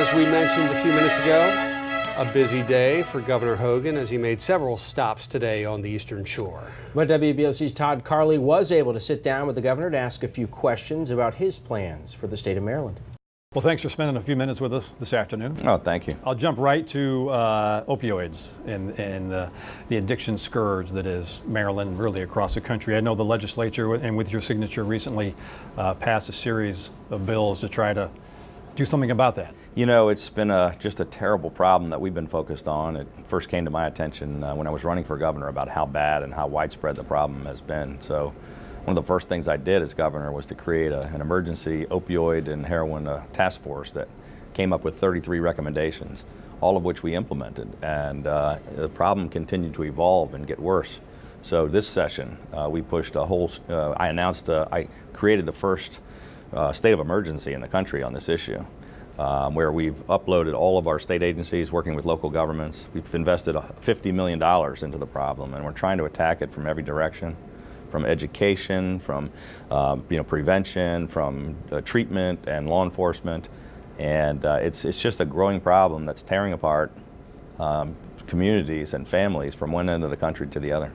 as we mentioned a few minutes ago, a busy day for Governor Hogan as he made several stops today on the Eastern Shore. But WBOC's Todd Karli was able to sit down with the governor to ask a few questions about his plans for the state of Maryland. Well, thanks for spending a few minutes with us this afternoon. Oh, thank you. I'll jump right to opioids and the addiction scourge that is Maryland, really across the country. I know the legislature, and with your signature recently, passed a series of bills to try to do something about that. You know, it's been just a terrible problem that we've been focused on. It first came to my attention when I was running for governor about how bad and how widespread the problem has been. So one of the first things I did as governor was to create an emergency opioid and heroin task force that came up with 33 recommendations, all of which we implemented. And the problem continued to evolve and get worse. So this session, we pushed a whole, I created the first state of emergency in the country on this issue, where we've uploaded all of our state agencies working with local governments. We've invested $50 million into the problem, and we're trying to attack it from every direction. From education, from prevention, from treatment and law enforcement, and it's just a growing problem that's tearing apart communities and families from one end of the country to the other.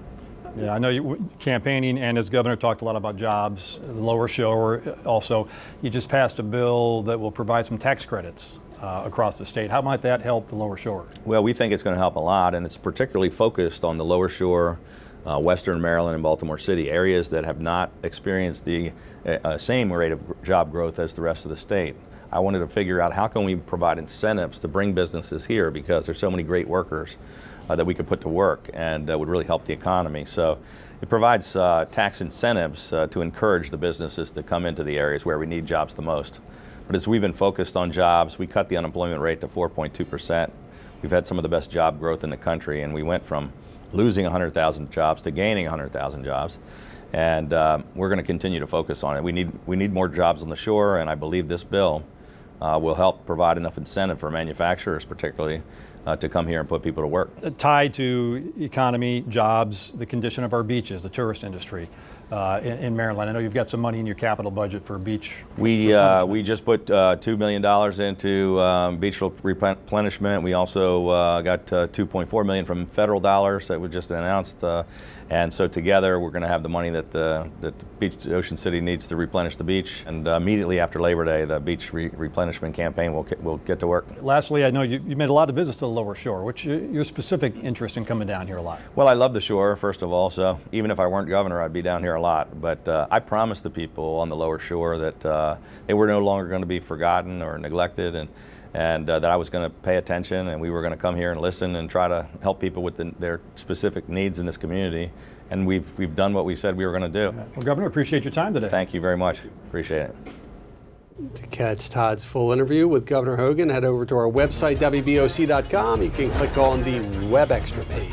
Yeah, I know you campaigning and as governor talked a lot about jobs, the lower shore. Also, you just passed a bill that will provide some tax credits across the state. How might that help the lower shore? Well, we think it's going to help a lot, and it's particularly focused on the lower shore, Western Maryland and Baltimore City, areas that have not experienced the same rate of job growth as the rest of the state. I wanted to figure out how can we provide incentives to bring businesses here, because there's so many great workers that we could put to work and would really help the economy. So it provides tax incentives to encourage the businesses to come into the areas where we need jobs the most. But as we've been focused on jobs, we cut the unemployment rate to 4.2%. We've had some of the best job growth in the country, and we went from losing 100,000 jobs to gaining 100,000 jobs, and we're going to continue to focus on it. We need more jobs on the shore, and I believe this bill will help provide enough incentive for manufacturers, particularly, to come here and put people to work. Tied to economy, jobs, the condition of our beaches, the tourist industry in Maryland. I know you've got some money in your capital budget for beach. We just put $2 million into beach replenishment. We also got $2.4 million from federal dollars that we just announced. And so together we're going to have the money that the Ocean City needs to replenish the beach. And immediately after Labor Day, the beach replenishment campaign will get to work. Lastly, I know you made a lot of visits to the lower shore. What's your specific interest in coming down here a lot? Well, I love the shore, first of all, so even if I weren't governor, I'd be down here a lot. But I promised the people on the lower shore that they were no longer going to be forgotten or neglected, and that I was going to pay attention, and we were going to come here and listen and try to help people with their specific needs in this community. And we've done what we said we were going to do. Well, Governor, appreciate your time today. Thank you very much. Appreciate it. To catch Todd's full interview with Governor Hogan, head over to our website, WBOC.com. You can click on the Web Extra page.